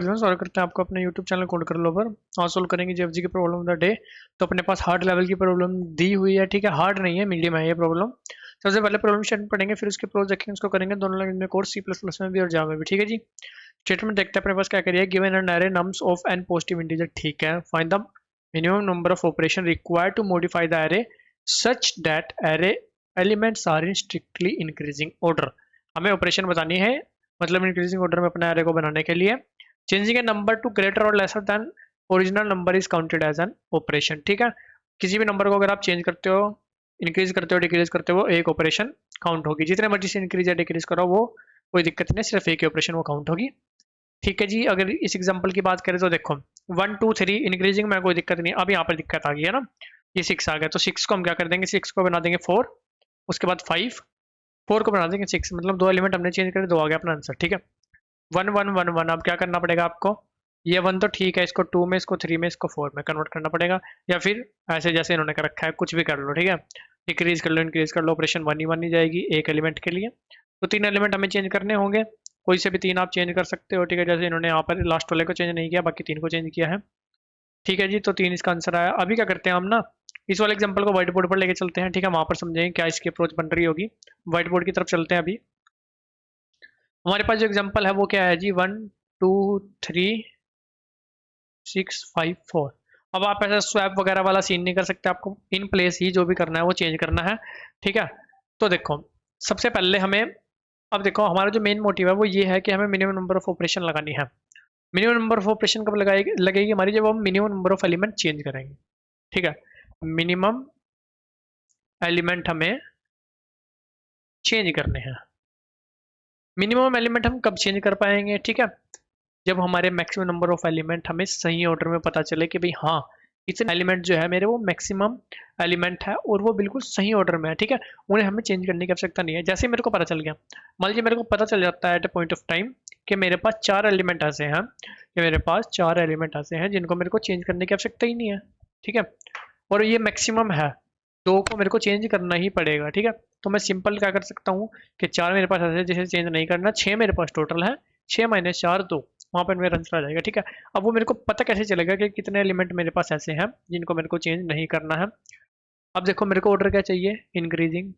Solve करते हैं आपको अपने यूट्यूब चैनल कोड कर लो पर और सोल्व करेंगे जीएफजी की प्रॉब्लम ऑफ द डे। तो अपने पास हार्ड लेवल की प्रॉब्लम दी हुई है, ठीक है, हार्ड नहीं है, मीडियम है ये प्रॉब्लम। सबसे पहले प्रॉब्लम स्टेटमेंट पढ़ेंगे, फिर उसके प्रोज देखेंगे, उसको करेंगे दोनों लैंग्वेज में कोर्स, सी प्लस प्लस में भी और जावा में भी, ठीक है जी। स्टेटमेंट देखते हैं अपने पास क्या करिए। Given an array nums of n positive integer, ठीक है, find the minimum number of operation required to modify the array such that array elements are in strictly increasing order. हमें ऑपरेशन बतानी है, मतलब इंक्रीजिंग ऑर्डर में अपने array को बनाने के लिए। Changing a number to greater or lesser than original number is counted as an operation, ठीक है। किसी भी नंबर को अगर आप चेंज करते हो, इंक्रीज करते हो, डिक्रीज करते हो, एक ऑपरेशन काउंट होगी। जितने मर्जी से इंक्रीज या डिक्रीज करो वो कोई दिक्कत नहीं, सिर्फ एक ही ऑपरेशन वो काउंट होगी, ठीक है जी। अगर इस एग्जांपल की बात करें तो देखो 1 2 3 इंक्रीजिंग में कोई दिक्कत नहीं। अब यहाँ पर दिक्कत आ गई है ना, ये 6 आ गया, तो 6 को हम क्या कर देंगे, 6 को बना देंगे 4, उसके बाद 5, 4 को बना देंगे 6, मतलब 2 एलिमेंट हमने चेंज करे, 2 आ गया अपना आंसर, ठीक है। 1 1 1 1, अब क्या करना पड़ेगा आपको, ये 1 तो ठीक है, इसको 2 में, इसको 3 में, इसको 4 में कन्वर्ट करना पड़ेगा, या फिर ऐसे जैसे इन्होंने कर रखा है कुछ भी कर लो, ठीक है। डिक्रीज कर लो, इंक्रीज कर लो, ऑपरेशन 1 ही जाएगी एक एलिमेंट के लिए। तो 3 एलिमेंट हमें चेंज करने होंगे, कोई से भी 3 आप चेंज कर सकते हो, ठीक है। जैसे इन्होंने यहाँ पर लास्ट वाले को चेंज नहीं किया, बाकी 3 को चेंज किया है, ठीक है जी। तो 3 इसका आंसर आया। अभी क्या करते हैं हम ना, इस वाले एग्जाम्पल को व्हाइट बोर्ड पर लेके चलते हैं, ठीक है, वहां पर समझेंगे क्या इसकी अप्रोच बन रही होगी। व्हाइट बोर्ड की तरफ चलते हैं। अभी हमारे पास जो एग्जाम्पल है वो क्या है जी, 1 2 3 6 5 4। अब आप ऐसा स्वैप वगैरह वाला सीन नहीं कर सकते, आपको इन प्लेस ही जो भी करना है वो चेंज करना है, ठीक है। तो देखो सबसे पहले हमें, अब देखो हमारा जो मेन मोटिव है वो ये है कि हमें मिनिमम नंबर ऑफ ऑपरेशन लगानी है। मिनिमम नंबर ऑफ ऑपरेशन कब लगाएगी लगेगी हमारी, जब हम minimum number of element change करेंगे, ठीक है। मिनिमम एलिमेंट हमें चेंज करने हैं। मिनिमम एलिमेंट हम कब चेंज कर पाएंगे, ठीक है, जब हमारे मैक्सिमम नंबर ऑफ एलिमेंट हमें सही ऑर्डर में पता चले कि भाई हाँ इतने एलिमेंट जो है मेरे वो मैक्सिमम एलिमेंट है और वो बिल्कुल सही ऑर्डर में है, ठीक है। उन्हें हमें चेंज करने की आवश्यकता नहीं है। जैसे ही मेरे को पता चल गया, मान लीजिए मेरे को पता चल जाता है at a point of time कि मेरे पास 4 एलिमेंट ऐसे हैं, कि मेरे पास 4 एलिमेंट ऐसे हैं जिनको मेरे को चेंज करने की आवश्यकता ही नहीं है, ठीक है, और ये मैक्सिमम है, 2 को मेरे को चेंज करना ही पड़ेगा, ठीक है। तो मैं सिंपल क्या कर सकता हूँ कि 4 मेरे पास ऐसे जिसे चेंज नहीं करना, 6 मेरे पास टोटल है, 6 माइनस 4 2, वहाँ पर मेरा आंसर आ जाएगा, ठीक है। अब वो मेरे को पता कैसे चलेगा कि कितने एलिमेंट मेरे पास ऐसे हैं जिनको मेरे को चेंज नहीं करना है। अब देखो मेरे को ऑर्डर क्या चाहिए, इंक्रीजिंग।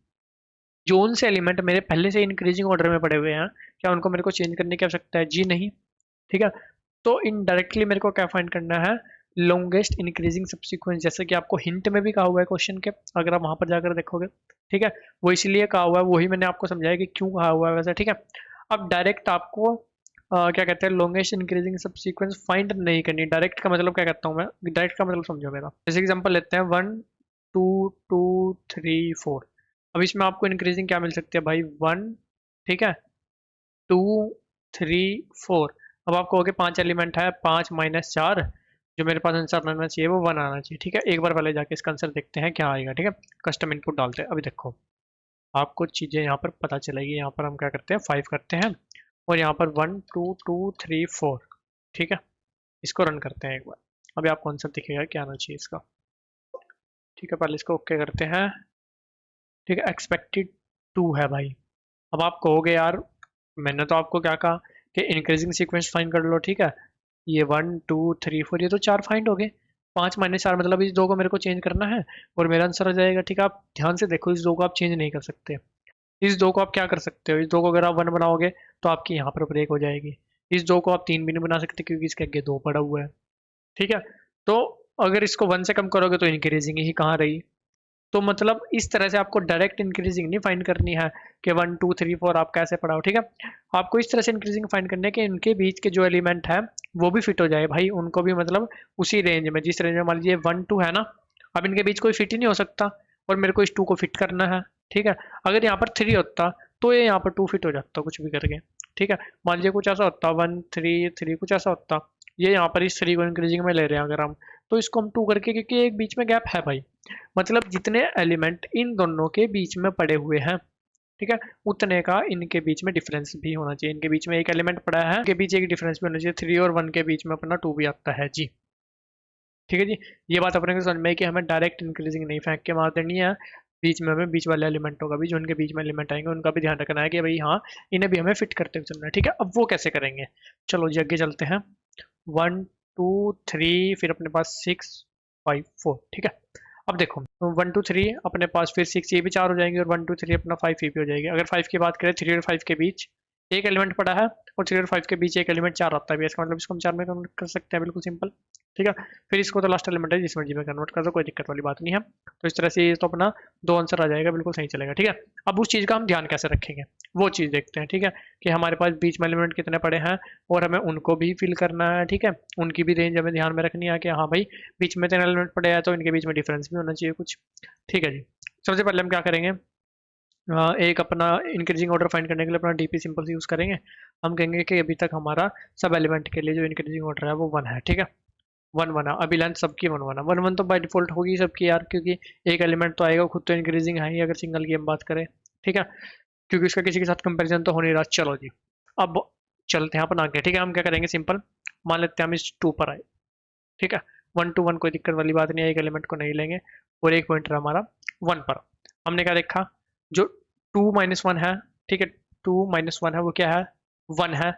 जोन से एलिमेंट मेरे पहले से इंक्रीजिंग ऑर्डर में पड़े हुए हैं, क्या उनको मेरे को चेंज करने की आवश्यकता है, जी नहीं, ठीक है। तो इनडायरेक्टली मेरे को क्या फाइंड करना है, लॉन्गेस्ट इंक्रीजिंग सब्सिक्वेंस, जैसे कि आपको हिंट में भी कहा हुआ है क्वेश्चन के, अगर आप वहां पर जाकर देखोगे, ठीक है। वो इसलिए कहा हुआ है, वही मैंने आपको समझाया कि क्यों कहा हुआ है वैसे, ठीक है। अब डायरेक्ट आपको क्या कहते हैं, लॉन्गेस्ट इंक्रीजिंग सब्सिक्वेंस फाइंड नहीं करनी। डायरेक्ट का मतलब क्या कहता हूँ मैं, डायरेक्ट का मतलब समझो मेरा। जैसे एग्जांपल लेते हैं 1 2 2 3 4। अब इसमें आपको इंक्रीजिंग क्या मिल सकती है भाई, 1, ठीक है, 2 3 4। अब आपको हो गया 5 एलिमेंट है, 5 माइनस 4, जो मेरे पास आंसर आना चाहिए वो 1 आना चाहिए, ठीक है। एक बार पहले जाके इसका आंसर देखते हैं क्या आएगा, ठीक है। कस्टम इनपुट डालते हैं। अभी देखो आपको चीज़ें यहाँ पर पता चलेगी। यहाँ पर हम क्या करते हैं, 5 करते हैं, और यहाँ पर 1 2 2 3 4, ठीक है। इसको रन करते हैं एक बार, अभी आपको आंसर दिखेगा क्या आना चाहिए इसका, ठीक है। पहले इसको ओके करते हैं, ठीक है। एक्सपेक्टेड 2 है भाई। अब आप कहोगे यार मैंने तो आपको क्या कहा कि इंक्रीजिंग सीक्वेंस फाइंड कर लो, ठीक है। ये 1 2 3 4, ये तो 4 फाइंड हो गए, 5 माइनस 4 मतलब इस 2 को मेरे को चेंज करना है और मेरा आंसर आ जाएगा, ठीक है। आप ध्यान से देखो, इस 2 को आप चेंज नहीं कर सकते। इस 2 को आप क्या कर सकते हो, इस 2 को अगर आप 1 बनाओगे तो आपकी यहाँ पर ब्रेक हो जाएगी। इस 2 को आप 3 भी नहीं बना सकते क्योंकि इसके आगे 2 पड़ा हुआ है, ठीक है। तो अगर इसको 1 से कम करोगे तो इंक्रीजिंग ही कहाँ रही। तो मतलब इस तरह से आपको डायरेक्ट इंक्रीजिंग नहीं फाइंड करनी है कि 1 2 3 4 आप कैसे पढ़ाओ, ठीक है। आपको इस तरह से इंक्रीजिंग फाइंड करनी है कि इनके बीच के जो एलिमेंट है वो भी फिट हो जाए भाई, उनको भी मतलब उसी रेंज में, जिस रेंज में मान लीजिए 1 2 है ना, अब इनके बीच कोई फिट ही नहीं हो सकता और मेरे को इस 2 को फिट करना है, ठीक है। अगर यहाँ पर 3 होता तो ये यहाँ पर 2 फिट हो जाता कुछ भी करके, ठीक है। मान लीजिए कुछ ऐसा होता 1 3 3, कुछ ऐसा होता, ये यहाँ पर इस 3 को इंक्रीजिंग में ले रहे हैं अगर हम, तो इसको हम 2 करके, क्योंकि एक बीच में गैप है भाई, मतलब जितने एलिमेंट इन दोनों के बीच में पड़े हुए हैं, ठीक है, उतने का इनके बीच में डिफरेंस भी होना चाहिए। इनके बीच में एक एलिमेंट पड़ा है, इनके बीच एक डिफरेंस भी होना चाहिए। 3 और 1 के बीच में अपना 2 भी आता है जी, ठीक है जी। ये बात अपने को समझ में है कि हमें डायरेक्ट इंक्रीजिंग नहीं फेंक के मार देनी है, बीच में हमें बीच वाले एलिमेंटों का भी, जो उनके बीच में एलिमेंट आएंगे उनका भी ध्यान रखना है कि भाई हाँ इन्हें भी हमें फिट करते हुए चलना है, ठीक है। अब वो कैसे करेंगे, चलो जी आगे चलते हैं। 1 2 3, फिर अपने पास 6 5 4, ठीक है। अब देखो 1 2 3 अपने पास, फिर 6 ये भी 4 हो जाएंगे, और 1 2 3 अपना 5 ये भी हो जाएगी। अगर 5 की बात करें, 3 और 5 के बीच एक एलिमेंट पड़ा है, और 3 और 5 के बीच एक एलिमेंट 4 आता है भी, इसका मतलब इसको हम 4 में कन्वर्ट कर सकते हैं, बिल्कुल सिंपल, ठीक है। फिर इसको तो लास्ट एलिमेंट है, जिस मर्जी में कन्वर्ट कर दो, कोई दिक्कत वाली बात नहीं है। तो इस तरह से ये तो अपना 2 आंसर आ जाएगा, बिल्कुल सही चलेगा, ठीक है। अब उस चीज़ का हम ध्यान कैसे रखेंगे वो चीज़ देखते हैं, ठीक है, कि हमारे पास बीच में एलिमेंट कितने पड़े हैं, और हमें उनको भी फिल करना है, ठीक है। उनकी भी रेंज हमें ध्यान में रखनी है कि हाँ भाई बीच में 3 एलिमेंट पड़े हैं, तो इनके बीच में डिफरेंस भी होना चाहिए कुछ, ठीक है जी। सबसे पहले हम क्या करेंगे, एक अपना इंक्रीजिंग ऑर्डर फाइंड करने के लिए अपना डीपी सिंपल यूज़ करेंगे। हम कहेंगे कि अभी तक हमारा सब एलिमेंट के लिए जो इंक्रीजिंग ऑर्डर है वो 1 है, ठीक है। 1 1 है, अभी लेंथ सबकी 1 1 है, 1 1 तो बाय डिफॉल्ट होगी सबकी यार, क्योंकि एक एलिमेंट तो आएगा, खुद तो इंक्रीजिंग है ही अगर सिंगल की हम बात करें, ठीक है, क्योंकि उसका किसी के साथ कंपेरिजन तो हो नहीं रहा। चलो जी, अब चलते हैं अपन आगे, ठीक है। हम क्या करेंगे, सिंपल मान लेते हैं हम इस 2 पर आए, ठीक है। 1 to 1 कोई दिक्कत वाली बात नहीं है, एक एलिमेंट को नहीं लेंगे, और एक पॉइंटर हमारा 1 पर। हमने क्या देखा, जो 2 माइनस 1 है, ठीक है, 2 माइनस 1 है वो क्या है, 1 है,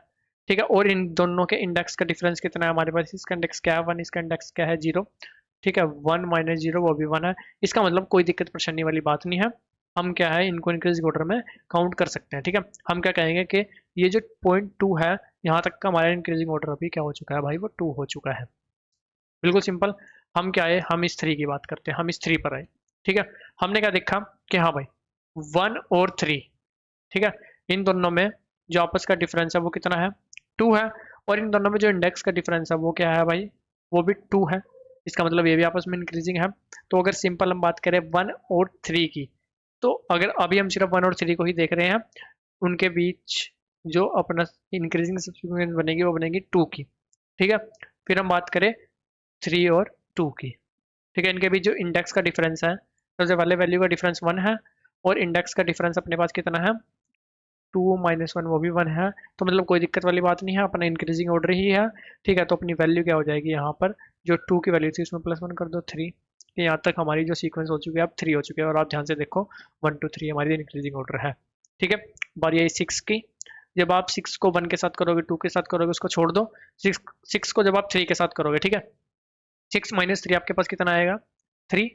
ठीक है। और इन दोनों के इंडेक्स का डिफरेंस कितना है हमारे पास, इसका इंडेक्स क्या है 1, इसका इंडेक्स क्या है 0, ठीक है। 1 माइनस 0 वो भी 1 है, इसका मतलब कोई दिक्कत परेशानी वाली बात नहीं है। हम क्या है इनको इंक्रीजिंग ऑर्डर में काउंट कर सकते हैं, ठीक है। हम क्या कहेंगे कि ये जो पॉइंट 2 है, यहाँ तक का हमारा इंक्रीजिंग ऑर्डर अभी क्या हो चुका है भाई, वो 2 हो चुका है, बिल्कुल सिंपल। हम क्या है, हम इस 3 की बात करते हैं, हम इस 3 पर आए, ठीक है। हमने क्या देखा कि हाँ भाई 1 और 3, ठीक है, इन दोनों में जो आपस का डिफरेंस है वो कितना है, 2 है। और इन दोनों में जो इंडेक्स का डिफरेंस है वो क्या है भाई, वो भी 2 है। इसका मतलब ये भी आपस में इंक्रीजिंग है। तो अगर सिंपल हम बात करें 1 और 3 की, तो अगर अभी हम सिर्फ 1 और 3 को ही देख रहे हैं, उनके बीच जो अपना इंक्रीजिंग सब्सिक्वेंस बनेगी वो बनेगी 2 की, ठीक है। फिर हम बात करें 3 और 2 की, ठीक है। इनके बीच जो इंडेक्स का डिफरेंस है, सबसे पहले वैल्यू का डिफरेंस 1 है, और इंडेक्स का डिफरेंस अपने पास कितना है, 2 माइनस 1 वो भी 1 है। तो मतलब कोई दिक्कत वाली बात नहीं है, अपना इंक्रीजिंग ऑर्डर ही है, ठीक है। तो अपनी वैल्यू क्या हो जाएगी यहाँ पर, जो 2 की वैल्यू थी उसमें +1 कर दो 3, यहाँ तक हमारी जो सीक्वेंस हो चुकी है अब 3 हो चुके हैं। और आप ध्यान से देखो 1 2 3 हमारी इंक्रीजिंग ऑर्डर है, ठीक है। बारी आई 6 की, जब आप 6 को 1 के साथ करोगे, 2 के साथ करोगे, उसको छोड़ दो। 6 को जब आप 3 के साथ करोगे, ठीक है, 6 माइनस 3 आपके पास कितना आएगा, 3,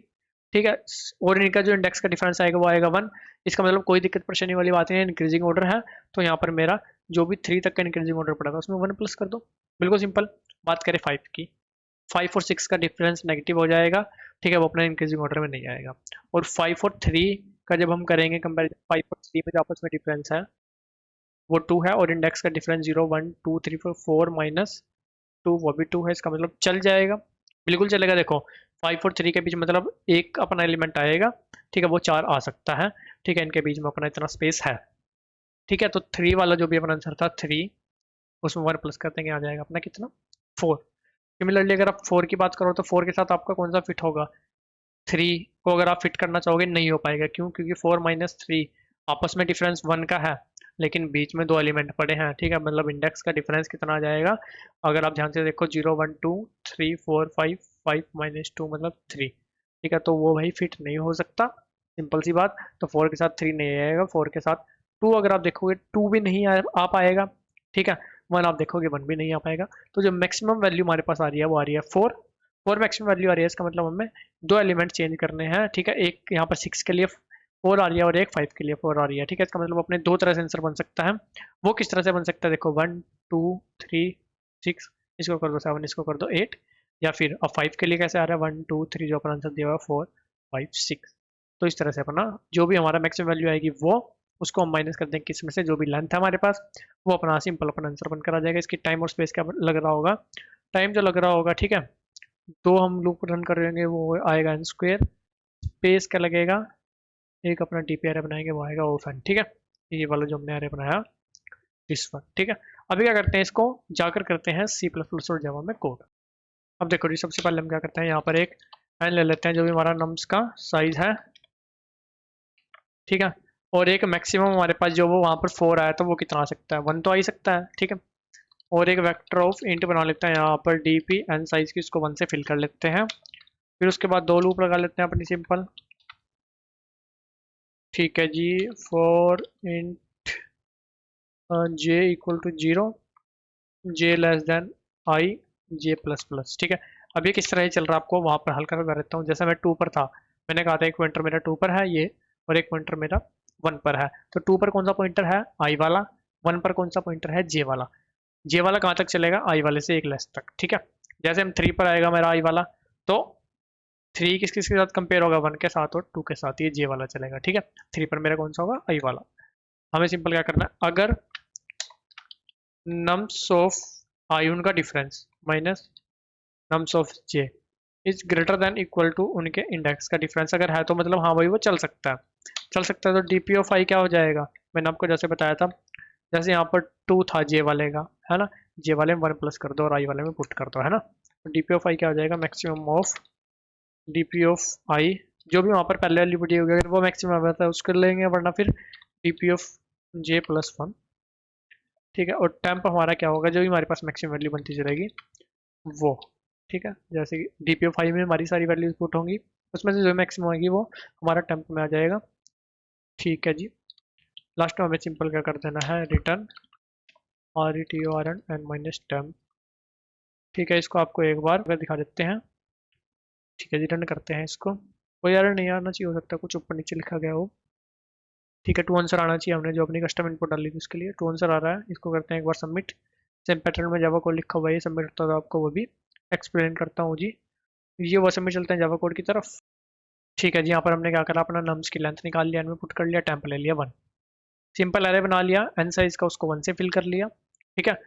ठीक है। और इनका जो इंडेक्स का डिफरेंस आएगा वो आएगा 1। इसका मतलब कोई दिक्कत परेशानी वाली बात नहीं है, इंक्रीजिंग ऑर्डर है। तो यहाँ पर मेरा जो भी 3 तक का इंक्रीजिंग ऑर्डर पड़ा था उसमें 1 प्लस कर दो, बिल्कुल सिंपल। बात करें 5 की, 5 और 6 का डिफरेंस नेगेटिव हो जाएगा, ठीक है, वो अपना इंक्रीजिंग ऑर्डर में नहीं आएगा। और 5 और 3 का जब हम करेंगे कंपेरिजन, 5 और 3 में जो आपस में डिफरेंस है वो 2 है, और इंडेक्स का डिफरेंस 0 1 2 3 4 4 माइनस 2 वो भी 2 है, इसका मतलब चल जाएगा, बिल्कुल चलेगा। देखो 5 और 3 के बीच मतलब एक अपना एलिमेंट आएगा, ठीक है, वो 4 आ सकता है, ठीक है, इनके बीच में अपना इतना स्पेस है, ठीक है। तो 3 वाला जो भी अपना आंसर था 3, उसमें 1 प्लस कर देंगे, आ जाएगा अपना कितना 4। सिमिलरली अगर आप 4 की बात करो तो 4 के साथ आपका कौन सा फिट होगा, 3 को अगर आप फिट करना चाहोगे नहीं हो पाएगा, क्यों, क्योंकि 4 माइनस 3 आपस में डिफरेंस 1 का है, लेकिन बीच में 2 एलिमेंट पड़े हैं, ठीक है। मतलब इंडेक्स का डिफरेंस कितना आ जाएगा, अगर आप ध्यान से देखो 0 1 2 3 4 5 5 माइनस 2 मतलब 3, ठीक है। तो वो भाई फिट नहीं हो सकता, सिंपल सी बात। तो 4 के साथ 3 नहीं आएगा, 4 के साथ 2 अगर आप देखोगे 2 भी नहीं आ पाएगा, ठीक है। 1 आप देखोगे 1 भी नहीं आ पाएगा। तो जो मैक्सिमम वैल्यू हमारे पास आ रही है वो आ रही है 4, 4 मैक्सिमम वैल्यू आ रही है, इसका मतलब हमें 2 एलिमेंट चेंज करने हैं, ठीक है। एक यहाँ पर 6 के लिए 4 आ रही है, और एक 5 के लिए 4 आ रही है, ठीक है। इसका मतलब अपने दो तरह से आंसर बन सकता है। वो किस तरह से बन सकता है, देखो 1 2 3 6, इसको कर दो 7, इसको कर दो 8, या फिर अब 5 के लिए कैसे आ रहा है 1 2 3, जो अपना आंसर दिया हुआ है 4 5 6। तो इस तरह से अपना जो भी हमारा मैक्सिमम वैल्यू आएगी वो, उसको हम माइनस कर देंगे किस में से, जो भी लेंथ है हमारे पास, वो अपना सिंपल अपना आंसर बनकर आ जाएगा। इसकी टाइम और स्पेस क्या लग रहा होगा, टाइम जो लग रहा होगा, ठीक है, तो हम लूप रन करेंगे वो आएगा एन स्क्वेयर, स्पेस क्या लगेगा, एक अपना डीपी एरे बनाएंगे वो आएगा ओफन, ठीक है। ये वाला जो हमने एरे बनाया दिस वन, ठीक है। अभी क्या करते हैं, इसको जाकर करते हैं सी प्लस प्लस और जावा में कोड। अब देखो जी, सबसे पहले हम क्या करते हैं, यहाँ पर एक एन ले लेते हैं जो भी हमारा नम्स का साइज है, ठीक है। और एक मैक्सिमम हमारे पास जो वो वहाँ पर 4 आया, तो वो कितना आ सकता है, 1 तो आ ही सकता है, ठीक है। और एक वेक्टर ऑफ इंट बना लेते हैं यहाँ पर डी पी एन साइज की, इसको 1 से फिल कर लेते हैं। फिर उसके बाद 2 लूप लगा लेते हैं अपनी सिंपल, ठीक है जी। For int J equal to 0, J less than I, J plus plus. ठीक है, अब ये किस तरह चल रहा है आपको वहां पर हल कर देता हूँ। जैसे मैं 2 पर था, मैंने कहा था एक पॉइंटर मेरा 2 पर है ये, और एक पॉइंटर मेरा 1 पर है। तो 2 पर कौन सा पॉइंटर है, आई वाला। 1 पर कौन सा पॉइंटर है, जे वाला। जे वाला कहाँ तक चलेगा, आई वाले से एक लेस तक। ठीक है, जैसे हम 3 पर आएगा मेरा आई वाला, तो 3 किस किस के साथ कंपेयर होगा, 1 के साथ और 2 के साथ, ये जे वाला चलेगा। ठीक है, 3 पर मेरा कौन सा होगा, आई वाला। हमें सिंपल क्या करना है, अगर नम्स ऑफ आयुन का difference minus nums of j is greater than equal to उनके इंडेक्स का डिफरेंस अगर है, तो मतलब हाँ भाई वो चल सकता है। चल सकता है तो डी पी ऑफ आई क्या हो जाएगा, मैंने आपको जैसे बताया था, जैसे यहाँ पर 2 था जे वाले का, है ना, जे वाले में 1 प्लस कर दो और आई वाले में पुट कर दो, है ना। तो डी पी ऑफ आई क्या हो जाएगा, maximum of D P of I, जो भी वहाँ पर पहले वाली वीडियो होगी अगर वो मैक्सिमम आ जाता है उसको लेंगे, वरना फिर D P of J plus 1। ठीक है, और टेम्प हमारा क्या होगा, जो भी हमारे पास मैक्सिमम वैल्यू बनती चलेगी वो। ठीक है, जैसे कि डी पी ऑफ आई में हमारी सारी वैल्यूज पुट होंगी, उसमें से जो मैक्सिमम होगी वो हमारा टेम्प में आ जाएगा। ठीक है जी, लास्ट में हमें सिंपल क्या कर देना है, return R E T O R N n minus temp. ठीक है, इसको आपको एक बार अगर दिखा देते हैं। ठीक है जी, रन करते हैं इसको। कोई एरर नहीं आना चाहिए, हो सकता है कुछ ऊपर नीचे लिखा गया हो। ठीक है, टू आंसर आना चाहिए, हमने जो अपनी कस्टम इनपुट डाली थी उसके लिए टू आंसर आ रहा है। इसको करते हैं एक बार सबमिट। सेम पैटर्न में जावा कोड लिखा हुआ है, ये सबमिट करता हूँ, आपको वो भी एक्सप्लेन करता हूँ जी। ये वो सबमिट चलते हैं जावा कोड की तरफ। ठीक है जी, यहाँ पर हमने क्या करा, अपना नम्स की लेंथ निकाल लिया, इनमें पुट कर लिया, टेम्प ले लिया 1, सिंपल एरे बना लिया, एन साइज का उसको 1 से फिल कर लिया। ठीक है,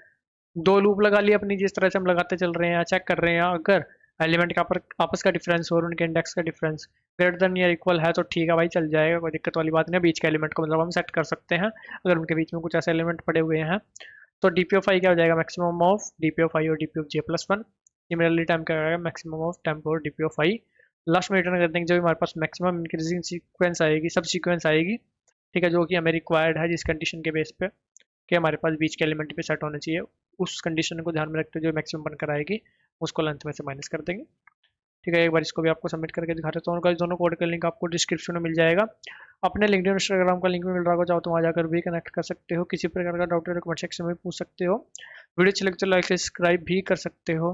2 लूप लगा लिया अपनी, जिस तरह से हम लगाते चल रहे हैं, चेक कर रहे हैं अगर एलिमेंट का आपस का डिफरेंस और उनके इंडेक्स का डिफरेंस ग्रेटर देन या इक्वल है तो ठीक है भाई, चल जाएगा, कोई दिक्कत वाली बात नहीं है। बीच के एलिमेंट को मतलब हम सेट कर सकते हैं, अगर उनके बीच में कुछ ऐसे एलिमेंट पड़े हुए हैं। तो डी पी ऑफ आई क्या हो जाएगा, maximum of D P of I और D P of J plus 1। Similarly time क्या आएगा, मैक्सिमम ऑफ टेम्प और D P of I. Last में रिटर्न कर देंगे जो भी हमारे पास मैक्सिमम इंक्रीजिंग सीक्वेंस आएगी, सब सीक्वेंस आएगी। ठीक है, जो कि हमें रिक्वायर्ड है जिस कंडीशन के बेस पे कि हमारे पास बीच के एलिमेंट पे सेट होने चाहिए, उस कंडीशन को ध्यान में रखते हुए जो मैक्सिमम बनकर आएगी उसको लेंथ में से माइनस कर देंगे। ठीक है, एक बार इसको भी आपको सबमिट करके दिखा देता हूँ। गाइस दोनों कोड का लिंक आपको डिस्क्रिप्शन में मिल जाएगा, अपने लिंक्डइन इंस्टाग्राम का लिंक भी मिल रहा होगा, चाहो तो वहाँ जाकर भी कनेक्ट कर सकते हो, किसी प्रकार का डाउट है कमेंट सेक्शन में पूछ सकते हो। वीडियो अच्छी लगे तो लाइक सब्सक्राइब भी कर सकते हो।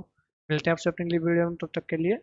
मिलते हैं आपसे अपनी अगली वीडियो में, तब तक के लिए।